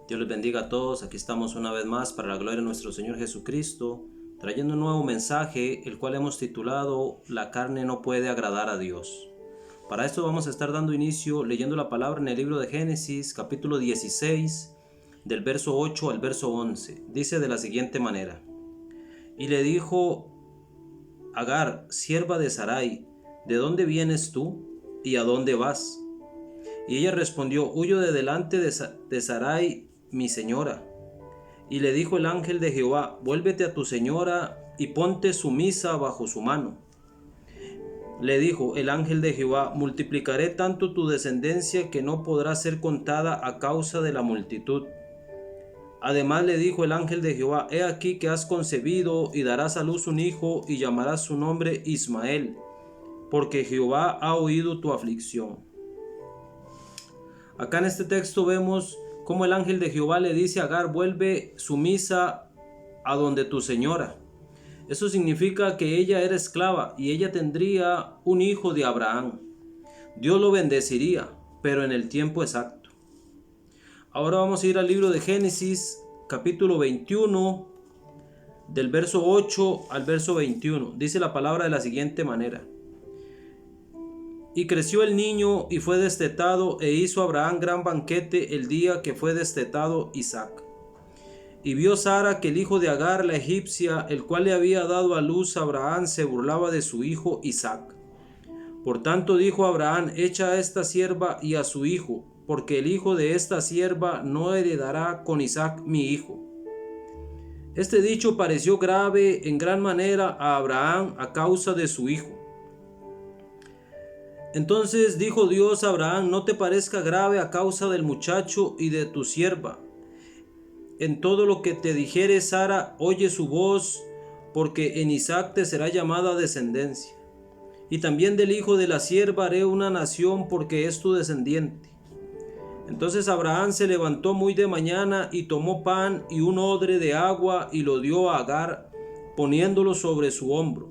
Dios les bendiga a todos. Aquí estamos una vez más para la gloria de nuestro Señor Jesucristo, trayendo un nuevo mensaje, el cual hemos titulado La carne no puede agradar a Dios. Para esto vamos a estar dando inicio leyendo la palabra en el libro de Génesis, capítulo 16, del verso 8 al verso 11. Dice de la siguiente manera: Y le dijo Agar, sierva de Sarai, ¿de dónde vienes tú y a dónde vas? Y ella respondió: Huyo de delante de Sarai, mi señora. Y le dijo el ángel de Jehová: Vuélvete a tu señora y ponte sumisa bajo su mano. Le dijo el ángel de Jehová: Multiplicaré tanto tu descendencia que no podrá ser contada a causa de la multitud. Además le dijo el ángel de Jehová: He aquí que has concebido y darás a luz un hijo y llamarás su nombre Ismael, porque Jehová ha oído tu aflicción. Acá en este texto vemos cómo el ángel de Jehová le dice a Agar: vuelve sumisa a donde tu señora. Eso significa que ella era esclava y ella tendría un hijo de Abraham. Dios lo bendeciría, pero en el tiempo exacto. Ahora vamos a ir al libro de Génesis, capítulo 21, del verso 8 al verso 21. Dice la palabra de la siguiente manera: Y creció el niño y fue destetado, e hizo Abraham gran banquete el día que fue destetado Isaac. Y vio Sara que el hijo de Agar la egipcia, el cual le había dado a luz a Abraham, se burlaba de su hijo Isaac. Por tanto dijo Abraham: Echa a esta sierva y a su hijo, porque el hijo de esta sierva no heredará con Isaac mi hijo. Este dicho pareció grave en gran manera a Abraham a causa de su hijo. Entonces dijo Dios a Abraham: No te parezca grave a causa del muchacho y de tu sierva. En todo lo que te dijere Sara, oye su voz, porque en Isaac te será llamada descendencia. Y también del hijo de la sierva haré una nación, porque es tu descendiente. Entonces Abraham se levantó muy de mañana y tomó pan y un odre de agua y lo dio a Agar, poniéndolo sobre su hombro.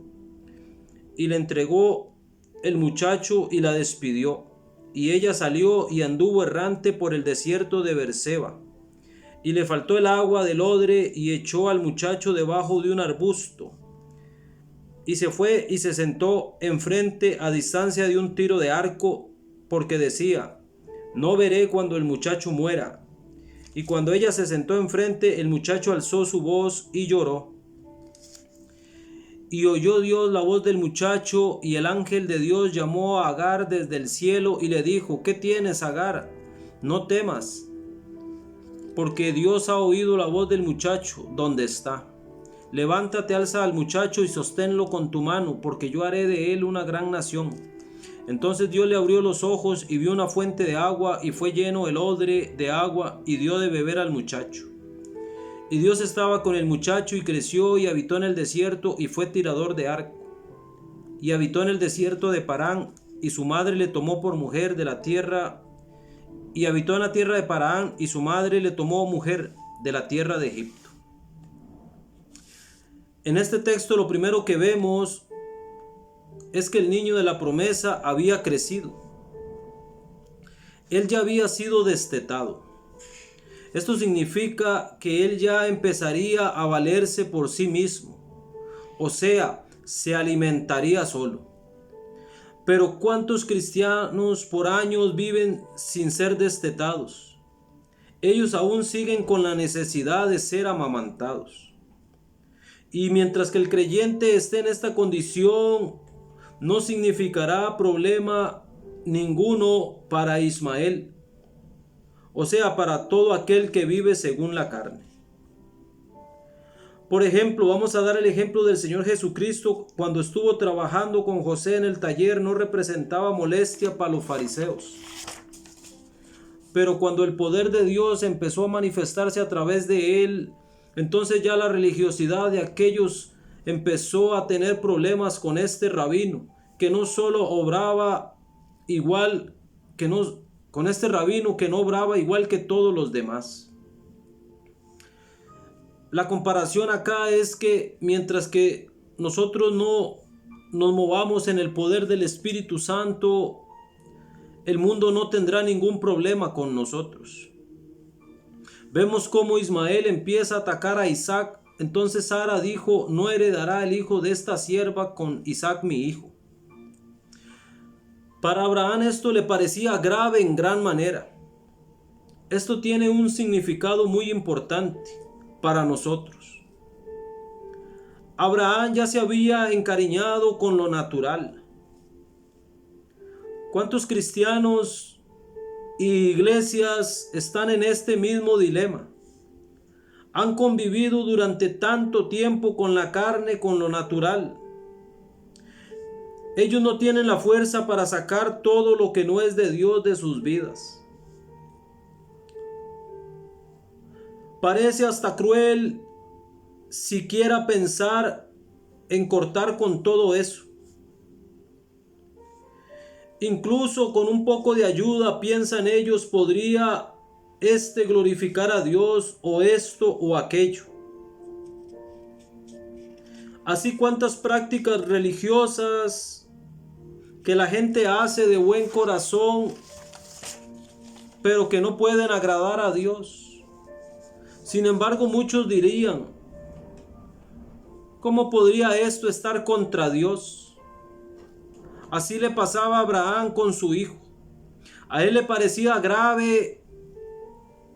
Y le entregó el muchacho y la despidió. Y ella salió y anduvo errante por el desierto de Beerseba. Y le faltó el agua del odre y echó al muchacho debajo de un arbusto. Y se fue y se sentó enfrente a distancia de un tiro de arco, porque decía: No veré cuando el muchacho muera. Y cuando ella se sentó enfrente, el muchacho alzó su voz y lloró. Y oyó Dios la voz del muchacho, y el ángel de Dios llamó a Agar desde el cielo y le dijo: ¿Qué tienes, Agar? No temas, porque Dios ha oído la voz del muchacho donde está. Levántate, alza al muchacho y sosténlo con tu mano, porque yo haré de él una gran nación. Entonces Dios le abrió los ojos y vio una fuente de agua, y fue lleno el odre de agua, y dio de beber al muchacho. Y Dios estaba con el muchacho, y creció y habitó en el desierto, y fue tirador de arco. Y habitó en el desierto de Parán, y su madre le tomó por mujer de la tierra. Y habitó en la tierra de Parán, y su madre le tomó mujer de la tierra de Egipto. En este texto lo primero que vemos es que el niño de la promesa había crecido. Él ya había sido destetado. Esto significa que él ya empezaría a valerse por sí mismo, o sea, se alimentaría solo. Pero ¿cuántos cristianos por años viven sin ser destetados? Ellos aún siguen con la necesidad de ser amamantados. Y mientras que el creyente esté en esta condición, no significará problema ninguno para Ismael, o sea, para todo aquel que vive según la carne. Por ejemplo, vamos a dar el ejemplo del Señor Jesucristo. Cuando estuvo trabajando con José en el taller, no representaba molestia para los fariseos. Pero cuando el poder de Dios empezó a manifestarse a través de él, entonces ya la religiosidad de aquellos empezó a tener problemas con este rabino, que no solo obraba igual que no, con este rabino que no obraba igual que todos los demás. La comparación acá es que mientras que nosotros no nos movamos en el poder del Espíritu Santo, el mundo no tendrá ningún problema con nosotros. Vemos cómo Ismael empieza a atacar a Isaac. Entonces Sara dijo: no heredará el hijo de esta sierva con Isaac mi hijo. Para Abraham esto le parecía grave en gran manera. Esto tiene un significado muy importante para nosotros. Abraham ya se había encariñado con lo natural. ¿Cuántos cristianos y iglesias están en este mismo dilema? Han convivido durante tanto tiempo con la carne, con lo natural. Ellos no tienen la fuerza para sacar todo lo que no es de Dios de sus vidas. Parece hasta cruel siquiera pensar en cortar con todo eso. Incluso con un poco de ayuda, piensan ellos, podría glorificar a Dios, o esto o aquello. Así, cuántas prácticas religiosas que la gente hace de buen corazón, pero que no pueden agradar a Dios. Sin embargo, muchos dirían: ¿cómo podría esto estar contra Dios? Así le pasaba a Abraham con su hijo. A él le parecía grave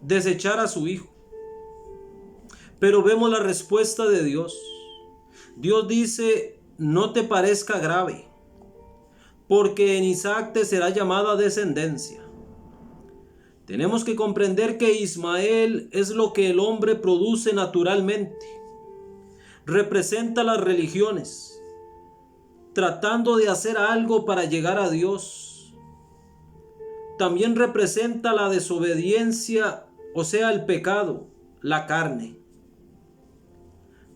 desechar a su hijo. Pero vemos la respuesta de Dios. Dios dice: no te parezca grave, porque en Isaac te será llamada descendencia. Tenemos que comprender que Ismael es lo que el hombre produce naturalmente. Representa las religiones, tratando de hacer algo para llegar a Dios. También representa la desobediencia, o sea, el pecado, la carne.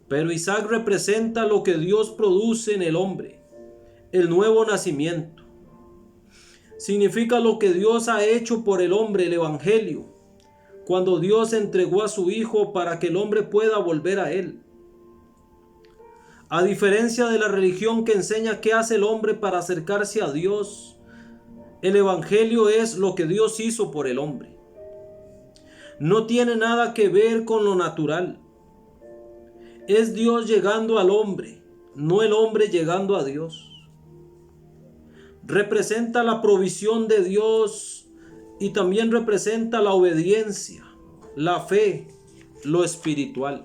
Pero Isaac representa lo que Dios produce en el hombre, el nuevo nacimiento. Significa lo que Dios ha hecho por el hombre, el evangelio, cuando Dios entregó a su Hijo para que el hombre pueda volver a Él. A diferencia de la religión que enseña qué hace el hombre para acercarse a Dios, el evangelio es lo que Dios hizo por el hombre. No tiene nada que ver con lo natural. Es Dios llegando al hombre, no el hombre llegando a Dios. Representa la provisión de Dios y también representa la obediencia, la fe, lo espiritual.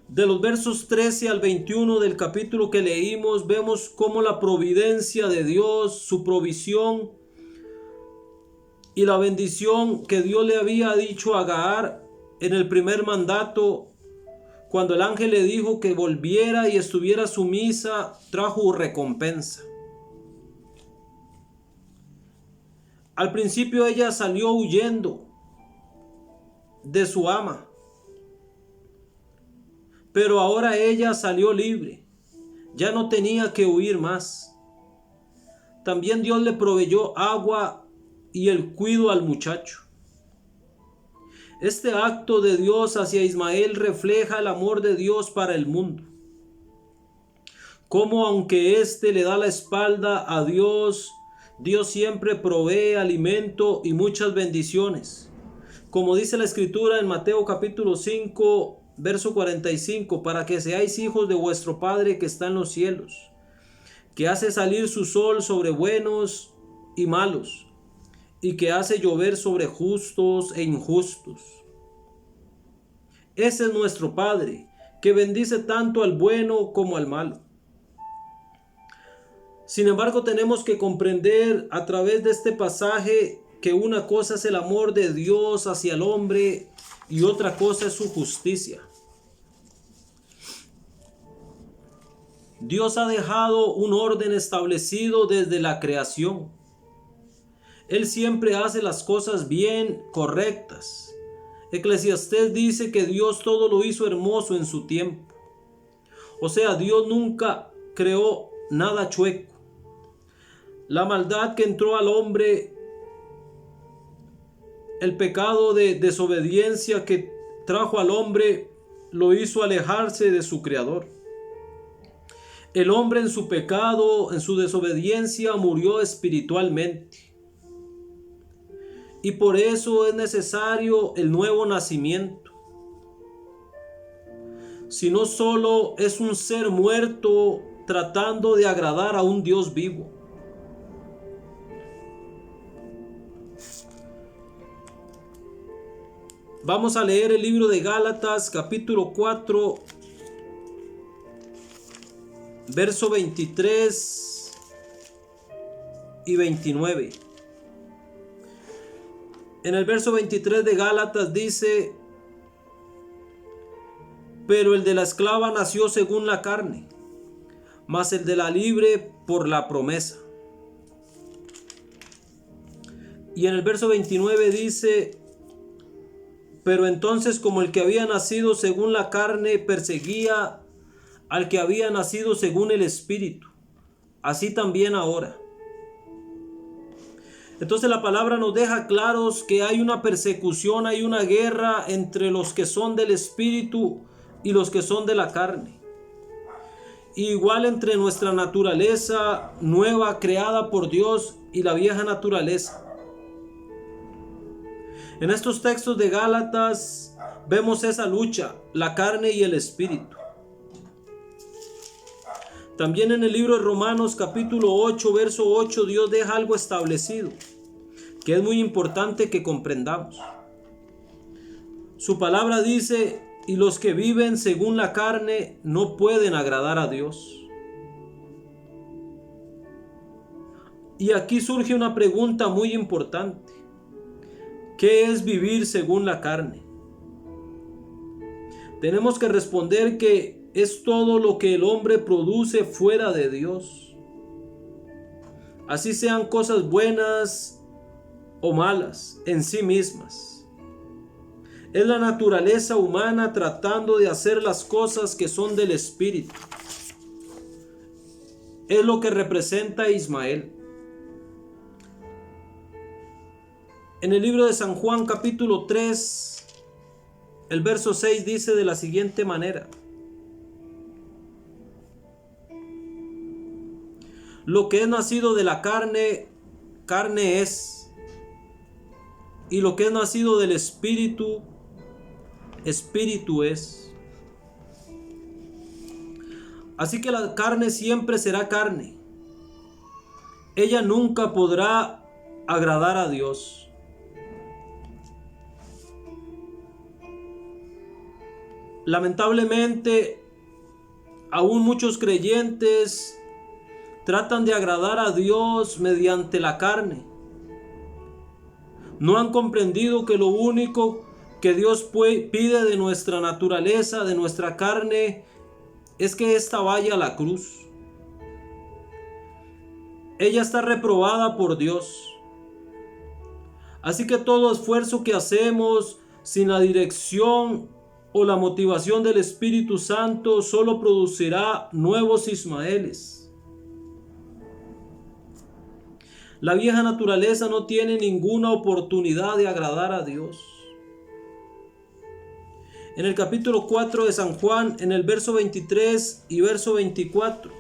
De los versos 13 al 21 del capítulo que leímos, vemos cómo la providencia de Dios, su provisión y la bendición que Dios le había dicho a Agar en el primer mandato, cuando el ángel le dijo que volviera y estuviera sumisa, trajo recompensa. Al principio ella salió huyendo de su ama, pero ahora ella salió libre, ya no tenía que huir más. También Dios le proveyó agua y el cuidado al muchacho. Este acto de Dios hacia Ismael refleja el amor de Dios para el mundo. Como aunque éste le da la espalda a Dios, Dios siempre provee alimento y muchas bendiciones. Como dice la Escritura en Mateo capítulo 5, verso 45, para que seáis hijos de vuestro Padre que está en los cielos, que hace salir su sol sobre buenos y malos, y que hace llover sobre justos e injustos. Ese es nuestro Padre, que bendice tanto al bueno como al malo. Sin embargo, tenemos que comprender a través de este pasaje que una cosa es el amor de Dios hacia el hombre y otra cosa es su justicia. Dios ha dejado un orden establecido desde la creación. Él siempre hace las cosas bien, correctas. Eclesiastés dice que Dios todo lo hizo hermoso en su tiempo. O sea, Dios nunca creó nada chueco. La maldad que entró al hombre, el pecado de desobediencia que trajo al hombre, lo hizo alejarse de su Creador. El hombre en su pecado, en su desobediencia, murió espiritualmente. y por eso es necesario el nuevo nacimiento. Si no, solo es un ser muerto tratando de agradar a un Dios vivo. Vamos a leer el libro de Gálatas, capítulo 4, verso 23 y 29. En el verso 23 de Gálatas dice: pero el de la esclava nació según la carne, mas el de la libre por la promesa. Y en el verso 29 dice: pero entonces, como el que había nacido según la carne perseguía al que había nacido según el Espíritu, así también ahora. Entonces la palabra nos deja claros que hay una persecución, hay una guerra entre los que son del Espíritu y los que son de la carne. Igual entre nuestra naturaleza nueva creada por Dios y la vieja naturaleza. En estos textos de Gálatas vemos esa lucha, la carne y el Espíritu. También en el libro de Romanos capítulo 8, verso 8, Dios deja algo establecido, que es muy importante que comprendamos. Su palabra dice: y los que viven según la carne no pueden agradar a Dios. Y aquí surge una pregunta muy importante. ¿Qué es vivir según la carne? Tenemos que responder que es todo lo que el hombre produce fuera de Dios. Así sean cosas buenas o malas en sí mismas. Es la naturaleza humana tratando de hacer las cosas que son del Espíritu. Es lo que representa a Ismael. En el libro de San Juan capítulo 3, el verso 6 dice de la siguiente manera: lo que es nacido de la carne, carne es, y lo que es nacido del Espíritu, Espíritu es. Así que la carne siempre será carne. Ella nunca podrá agradar a Dios. Lamentablemente, aún muchos creyentes tratan de agradar a Dios mediante la carne. No han comprendido que lo único que Dios pide de nuestra naturaleza, de nuestra carne, es que ésta vaya a la cruz. Ella está reprobada por Dios. Así que todo esfuerzo que hacemos sin la dirección o la motivación del Espíritu Santo solo producirá nuevos Ismaeles. La vieja naturaleza no tiene ninguna oportunidad de agradar a Dios. En el capítulo 4 de San Juan, en el verso 23 y verso 24,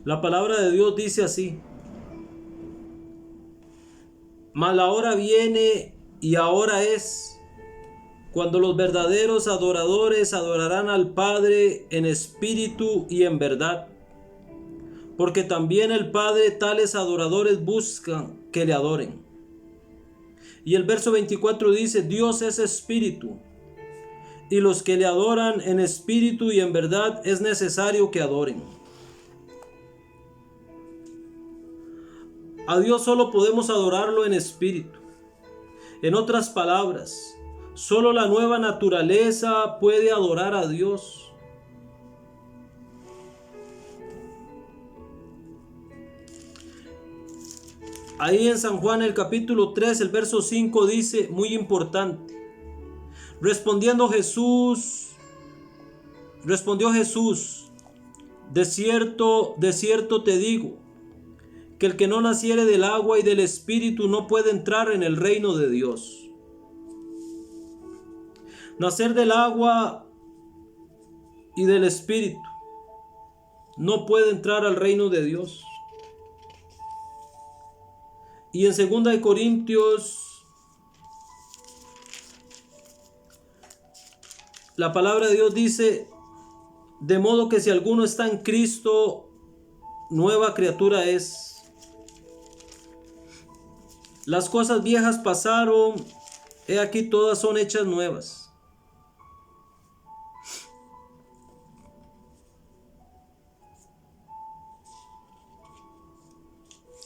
la palabra de Dios dice así: mas la hora viene y ahora es, cuando los verdaderos adoradores adorarán al Padre en espíritu y en verdad, porque también el Padre tales adoradores buscan que le adoren. Y el verso 24 dice: Dios es espíritu, y los que le adoran en espíritu y en verdad es necesario que adoren. A Dios solo podemos adorarlo en espíritu. En otras palabras, solo la nueva naturaleza puede adorar a Dios. Ahí en San Juan el capítulo 3, el verso 5 dice, muy importante: respondió Jesús, de cierto te digo, que el que no naciere del agua y del Espíritu no puede entrar en el reino de Dios. Nacer del agua y del Espíritu no puede entrar al reino de Dios. Y en 2 de Corintios, la palabra de Dios dice: de modo que si alguno está en Cristo, nueva criatura es. Las cosas viejas pasaron, he aquí todas son hechas nuevas.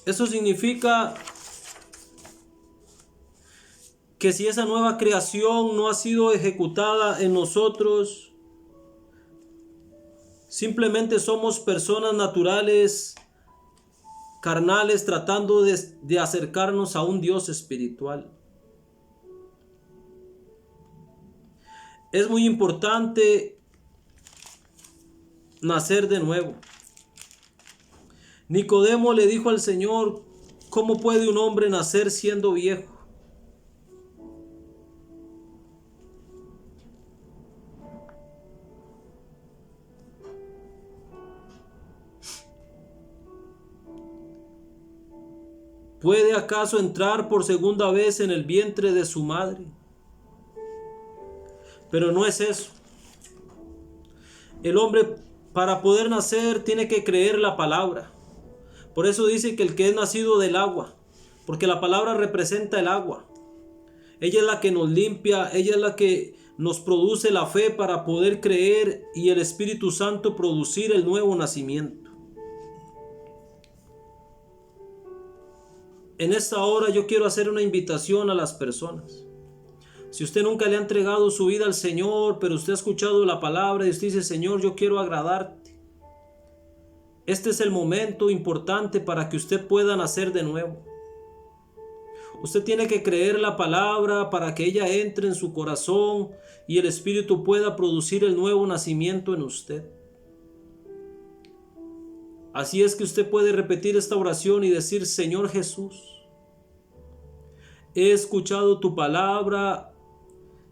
Eso significa que si esa nueva creación no ha sido ejecutada en nosotros, simplemente somos personas naturales, carnales, tratando de acercarnos a un Dios espiritual. Es muy importante nacer de nuevo. Nicodemo le dijo al Señor: ¿cómo puede un hombre nacer siendo viejo? ¿Puede acaso entrar por segunda vez en el vientre de su madre? Pero no es eso. El hombre, para poder nacer, tiene que creer la palabra. Por eso dice que el que es nacido del agua, porque la palabra representa el agua. Ella es la que nos limpia, ella es la que nos produce la fe para poder creer y el Espíritu Santo producir el nuevo nacimiento. En esta hora yo quiero hacer una invitación a las personas. Si usted nunca le ha entregado su vida al Señor, pero usted ha escuchado la palabra y usted dice: Señor, yo quiero agradarte. Este es el momento importante para que usted pueda nacer de nuevo. Usted tiene que creer la palabra para que ella entre en su corazón y el Espíritu pueda producir el nuevo nacimiento en usted. Así es que usted puede repetir esta oración y decir: Señor Jesús, he escuchado tu palabra,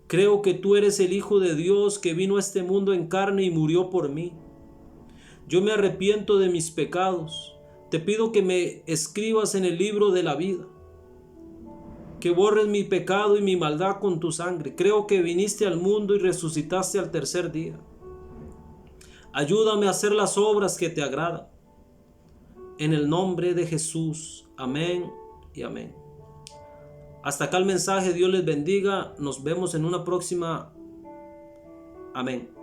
creo que tú eres el Hijo de Dios que vino a este mundo en carne y murió por mí. Yo me arrepiento de mis pecados, te pido que me escribas en el libro de la vida, que borres mi pecado y mi maldad con tu sangre. Creo que viniste al mundo y resucitaste al tercer día. Ayúdame a hacer las obras que te agradan. En el nombre de Jesús. Amén y amén. Hasta acá el mensaje. Dios les bendiga. Nos vemos en una próxima. Amén.